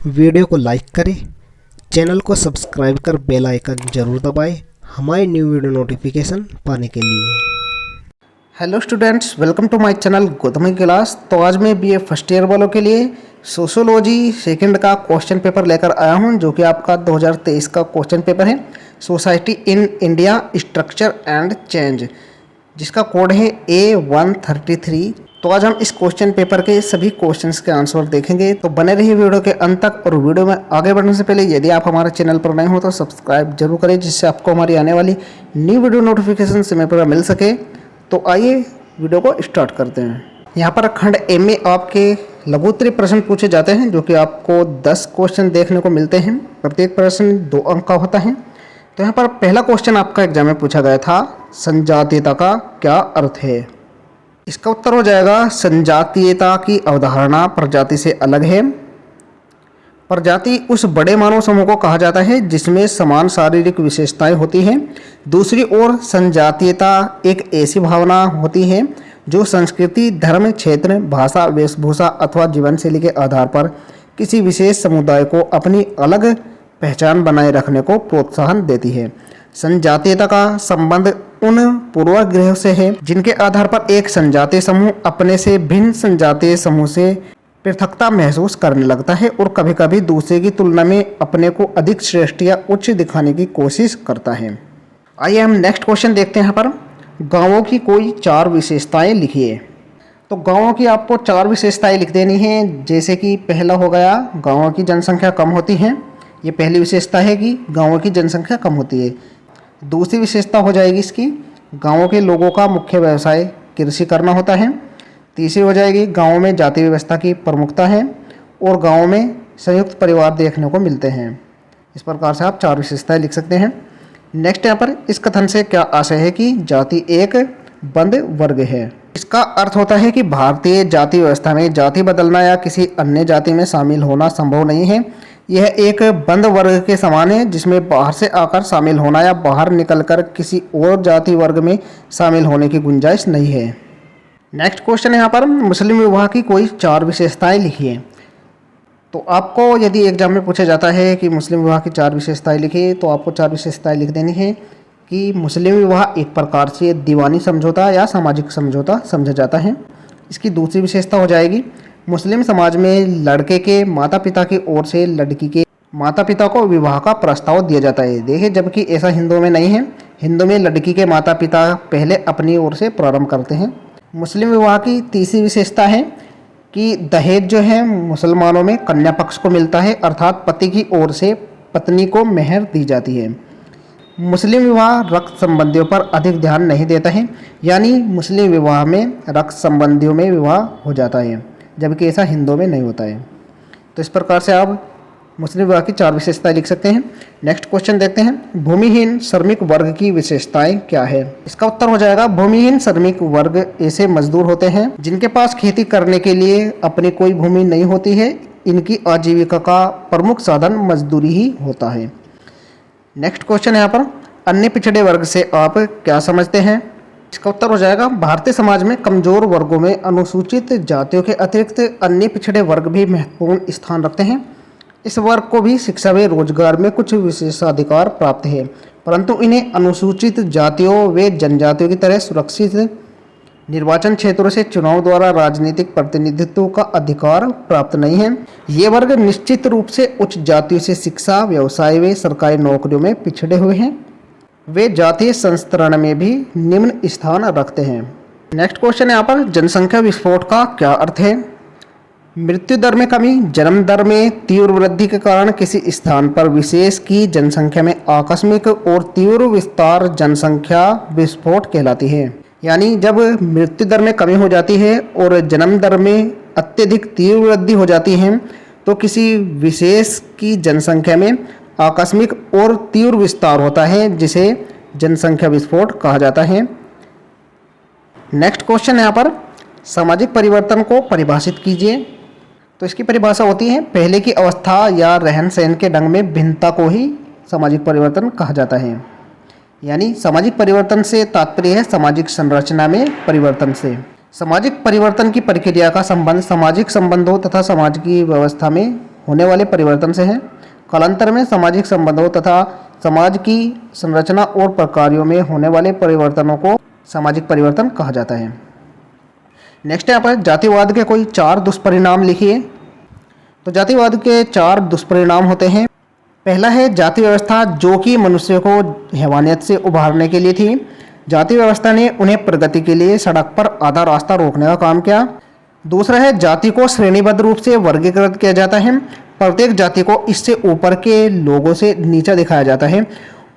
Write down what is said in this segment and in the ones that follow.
Video को like करें, channel को सब्सक्राइब कर बेल आइकन जरूर दबाएं हमारी न्यू वीडियो नोटिफिकेशन पाने के लिए। Hello students, welcome to my channel Gautam की क्लास। तो आज मैं बीए फर्स्ट ईयर वालों के लिए सोशियोलॉजी सेकंड का क्वेश्चन पेपर लेकर आया हूं, जो कि आपका 2023 का क्वेश्चन पेपर है। Society in India structure and change, जिसका कोड है A133। तो आज हम इस क्वेश्चन पेपर के सभी क्वेश्चंस के आंसर देखेंगे। तो बने रहिए वीडियो के अंत तक। और वीडियो में आगे बढ़ने से पहले यदि आप हमारे चैनल पर नए हो तो सब्सक्राइब जरूर करें, जिससे आपको हमारी आने वाली न्यू वीडियो नोटिफिकेशन समय पर मिल सके। तो आइए वीडियो को स्टार्ट करते हैं। यहाँ पर खंड ए में आपके लघुत्तरीय प्रश्न पूछे जाते हैं, जो कि आपको 10 क्वेश्चन देखने को मिलते हैं। प्रत्येक प्रश्न 2 अंक का होता है। तो यहाँ पर पहला क्वेश्चन आपका एग्जाम में पूछा गया था, संजातीयता का क्या अर्थ है। इसका उत्तर हो जाएगा, संजातीयता की अवधारणा प्रजाति से अलग है। प्रजाति उस बड़े मानव समूह को कहा जाता है जिसमें समान शारीरिक विशेषताएं होती हैं। दूसरी ओर संजातीयता एक ऐसी भावना होती है जो संस्कृति, धर्म, क्षेत्र, भाषा, वेशभूषा अथवा जीवनशैली के आधार पर किसी विशेष समुदाय को अपनी अलग पहचान बनाए रखने को प्रोत्साहन देती है। संजातीयता का संबंध उन पूर्वाग्रहों से है जिनके आधार पर एक संजातीय समूह अपने से भिन्न संजातीय समूह से पृथकता महसूस करने लगता है और कभी कभी दूसरे की तुलना में अपने को अधिक श्रेष्ठ या उच्च दिखाने की कोशिश करता है। आइए हम नेक्स्ट क्वेश्चन देखते हैं। यहाँ पर गांवों की कोई 4 विशेषताएं लिखिए। तो गांवों की आपको 4 विशेषताएं लिख देनी है। जैसे कि पहला हो गया, गांवों की जनसंख्या कम होती है। ये पहली विशेषता है कि गांवों की जनसंख्या कम होती है। दूसरी विशेषता हो जाएगी इसकी, गांवों के लोगों का मुख्य व्यवसाय कृषि करना होता है। तीसरी हो जाएगी, गांवों में जाति व्यवस्था की प्रमुखता है और गांवों में संयुक्त परिवार देखने को मिलते हैं। इस प्रकार से आप 4 विशेषताएं लिख सकते हैं। नेक्स्ट यहाँ पर इस कथन से क्या आशय है कि जाति एक बंद वर्ग है। इसका अर्थ होता है कि भारतीय जाति व्यवस्था में जाति बदलना या किसी अन्य जाति में शामिल होना संभव नहीं है। यह एक बंद वर्ग के समान है, जिसमें बाहर से आकर शामिल होना या बाहर निकलकर किसी और जाति वर्ग में शामिल होने की गुंजाइश नहीं है। नेक्स्ट क्वेश्चन है यहाँ पर, मुस्लिम विवाह की कोई 4 विशेषताएं लिखिए। तो आपको यदि एग्जाम में पूछा जाता है कि मुस्लिम विवाह की 4 विशेषताएं लिखिए, तो आपको 4 विशेषताएं लिख देनी है कि मुस्लिम विवाह एक प्रकार से दीवानी समझौता या सामाजिक समझौता समझा जाता है। इसकी दूसरी विशेषता हो जाएगी, मुस्लिम समाज में लड़के के माता पिता की ओर से लड़की के माता पिता को विवाह का प्रस्ताव दिया जाता है। देखिए, जबकि ऐसा हिंदुओं में नहीं है। हिंदू में लड़की के माता पिता पहले अपनी ओर से प्रारंभ करते हैं। मुस्लिम विवाह की तीसरी विशेषता है कि दहेज जो है मुसलमानों में कन्या पक्ष को मिलता है, अर्थात पति की ओर से पत्नी को मेहर दी जाती है। मुस्लिम विवाह रक्त संबंधियों पर अधिक ध्यान नहीं देता है, यानी मुस्लिम विवाह में रक्त संबंधियों में विवाह हो जाता है, जबकि ऐसा हिंदुओं में नहीं होता है। तो इस प्रकार से आप मुस्लिम विवाह की 4 विशेषताएं लिख सकते हैं। नेक्स्ट क्वेश्चन देखते हैं, भूमिहीन श्रमिक वर्ग की विशेषताएं क्या है। इसका उत्तर हो जाएगा, भूमिहीन श्रमिक वर्ग ऐसे मजदूर होते हैं जिनके पास खेती करने के लिए अपनी कोई भूमि नहीं होती है। इनकी आजीविका का प्रमुख साधन मजदूरी ही होता है। नेक्स्ट क्वेश्चन है यहाँ पर, अन्य पिछड़े वर्ग से आप क्या समझते हैं। इसका उत्तर हो जाएगा, भारतीय समाज में कमजोर वर्गों में अनुसूचित जातियों के अतिरिक्त अन्य पिछड़े वर्ग भी महत्वपूर्ण स्थान रखते हैं। इस वर्ग को भी शिक्षा व रोजगार में कुछ विशेषाधिकार प्राप्त है, परंतु इन्हें अनुसूचित जातियों व जनजातियों की तरह सुरक्षित निर्वाचन क्षेत्रों से चुनाव द्वारा राजनीतिक प्रतिनिधित्व का अधिकार प्राप्त नहीं है। ये वर्ग निश्चित रूप से उच्च जातियों से शिक्षा, व्यवसाय व सरकारी नौकरियों में पिछड़े हुए हैं। वे जातीय संस्तरण में भी निम्न स्थान रखते हैं। नेक्स्ट क्वेश्चन है यहाँ पर, जनसंख्या विस्फोट का क्या अर्थ है। मृत्यु दर में कमी, जन्म दर में तीव्र वृद्धि के कारण किसी स्थान पर विशेष की जनसंख्या में आकस्मिक और तीव्र विस्तार जनसंख्या विस्फोट कहलाती है। यानी जब मृत्यु दर में कमी हो जाती है और जन्म दर में अत्यधिक तीव्र वृद्धि हो जाती है, तो किसी विशेष की जनसंख्या में आकस्मिक और तीव्र विस्तार होता है, जिसे जनसंख्या विस्फोट कहा जाता है। नेक्स्ट क्वेश्चन यहाँ पर, सामाजिक परिवर्तन को परिभाषित कीजिए। तो इसकी परिभाषा होती है, पहले की अवस्था या रहन सहन के ढंग में भिन्नता को ही सामाजिक परिवर्तन कहा जाता है। यानी सामाजिक परिवर्तन से तात्पर्य है सामाजिक संरचना में परिवर्तन से। सामाजिक परिवर्तन की प्रक्रिया का संबंध सामाजिक संबंधों तथा समाज की व्यवस्था में होने वाले परिवर्तन से है। कालांतर में सामाजिक संबंधों तथा समाज की संरचना और प्रक्रियाओं में होने वाले परिवर्तनों को सामाजिक परिवर्तन कहा जाता है। नेक्स्ट यहाँ पर जातिवाद के कोई 4 दुष्परिणाम लिखिए। तो जातिवाद के 4 दुष्परिणाम होते हैं। पहला है जाति व्यवस्था, जो कि मनुष्य को हैवानियत से उभारने के लिए थी। जाति व्यवस्था ने उन्हें प्रगति के लिए सड़क पर आधा रास्ता रोकने का काम किया। दूसरा है जाति को श्रेणीबद्ध रूप से वर्गीकृत किया जाता है। प्रत्येक जाति को इससे ऊपर के लोगों से नीचा दिखाया जाता है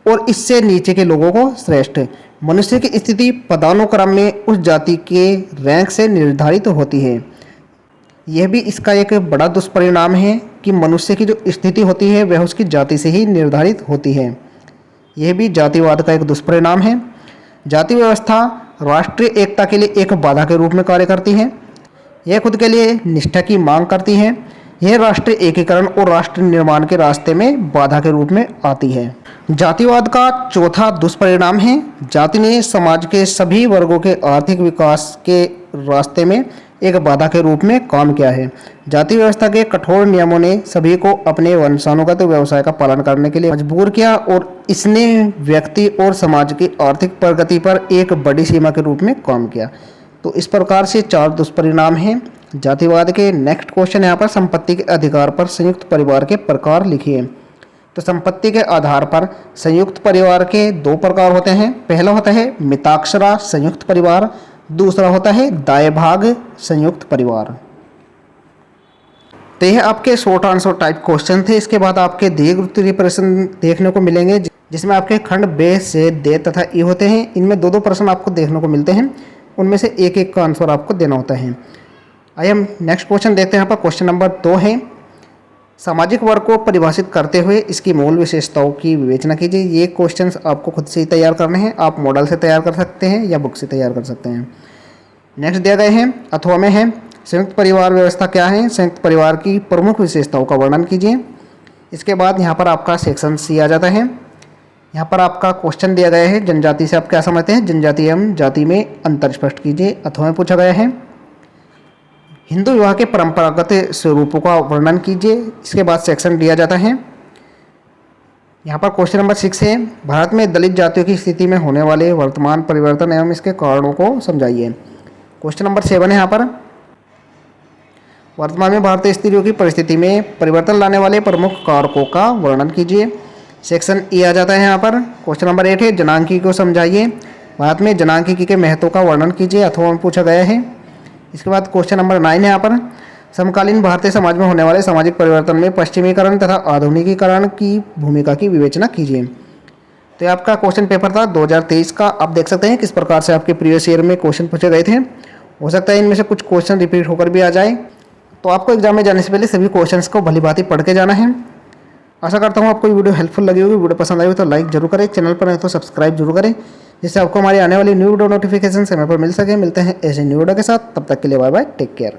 और इससे नीचे के लोगों को श्रेष्ठ। मनुष्य की स्थिति पदानुक्रम में उस जाति के रैंक से निर्धारित होती है। यह भी इसका एक बड़ा दुष्परिणाम है कि मनुष्य की जो स्थिति होती है वह उसकी जाति से ही निर्धारित होती है। यह भी जातिवाद का एक दुष्परिणाम है। जाति व्यवस्था राष्ट्रीय एकता के लिए एक बाधा के रूप में कार्य करती है। यह खुद के लिए निष्ठा की मांग करती है। यह राष्ट्रीय एकीकरण और राष्ट्र निर्माण के रास्ते में बाधा के रूप में आती है। जातिवाद का चौथा दुष्परिणाम है जाति ने समाज के सभी वर्गों के आर्थिक विकास के रास्ते में एक बाधा के रूप में काम किया है। जाति व्यवस्था के कठोर नियमों ने सभी को अपने वंशानुगत व्यवसाय का पालन करने के लिए मजबूर किया और इसने व्यक्ति और समाज की आर्थिक प्रगति पर एक बड़ी सीमा के रूप में काम किया। तो इस प्रकार से 4 दुष्परिणाम हैं जातिवाद के। नेक्स्ट क्वेश्चन यहाँ पर संपत्ति के अधिकार पर संयुक्त परिवार के प्रकार लिखिए। तो संपत्ति के आधार पर संयुक्त परिवार के 2 प्रकार होते हैं। पहला होता है मिताक्षरा संयुक्त परिवार, दूसरा होता है दाएं भाग संयुक्त परिवार। तो यह आपके शॉर्ट आंसर टाइप क्वेश्चन थे। इसके बाद आपके दीर्घ उत्तरीय प्रश्न देखने को मिलेंगे जिसमें आपके खंड बे से दे तथा ई होते हैं। इनमें 2-2 प्रश्न आपको देखने को मिलते हैं, उनमें से एक का आंसर आपको देना होता है। आइए हम नेक्स्ट क्वेश्चन देखते हैं। यहाँ पर क्वेश्चन नंबर 2 है सामाजिक वर्ग को परिभाषित करते हुए इसकी मूल विशेषताओं की विवेचना कीजिए। ये क्वेश्चंस आपको खुद से ही तैयार करने हैं। आप मॉडल से तैयार कर सकते हैं या बुक से तैयार कर सकते हैं। नेक्स्ट दिया गए हैं अथवा में है संयुक्त परिवार व्यवस्था क्या है, संयुक्त परिवार की प्रमुख विशेषताओं का वर्णन कीजिए। इसके बाद यहाँ पर आपका सेक्शन सी आ जाता है। यहाँ पर आपका क्वेश्चन दिया गया है जनजाति से आप क्या समझते हैं, जनजाति एवं जाति में अंतर स्पष्ट कीजिए। अथवा में पूछा गया है हिंदू विवाह के परंपरागत स्वरूपों का वर्णन कीजिए। इसके बाद सेक्शन दिया जाता है। यहाँ पर क्वेश्चन नंबर 6 है भारत में दलित जातियों की स्थिति में होने वाले वर्तमान परिवर्तन एवं इसके कारणों को समझाइए। क्वेश्चन नंबर 7 है यहाँ पर वर्तमान में भारतीय स्त्रियों की परिस्थिति में परिवर्तन लाने वाले प्रमुख कारकों का वर्णन कीजिए। सेक्शन ई आ जाता है यहाँ पर। क्वेश्चन नंबर 8 है जनांकी को समझाइए। भारत में जनांकी के महत्व का वर्णन कीजिए। अथवा में पूछा गया है। इसके बाद क्वेश्चन नंबर 9 है यहाँ पर समकालीन भारतीय समाज में होने वाले सामाजिक परिवर्तन में पश्चिमीकरण तथा आधुनिकीकरण की भूमिका की विवेचना कीजिए। तो ये आपका क्वेश्चन पेपर था 2023 का। आप देख सकते हैं किस प्रकार से आपके प्रीवियस ईयर में क्वेश्चन पूछे गए थे। हो सकता है इनमें से कुछ क्वेश्चन रिपीट होकर भी आ जाए। तो आपको एग्जाम में जाने से पहले सभी क्वेश्चंस को भली भांति पढ़ के जाना है। आशा करता हूँ आपको ये वीडियो हेल्पफुल लगी होगी। वीडियो पसंद आई हो तो लाइक जरूर करें, चैनल पर है तो सब्सक्राइब जरूर करें, जिससे आपको हमारी आने वाली न्यू वीडियो नोटिफिकेशन समय पर मिल सके। मिलते हैं ऐसे न्यू वीडियो के साथ, तब तक के लिए बाय बाय, टेक केयर।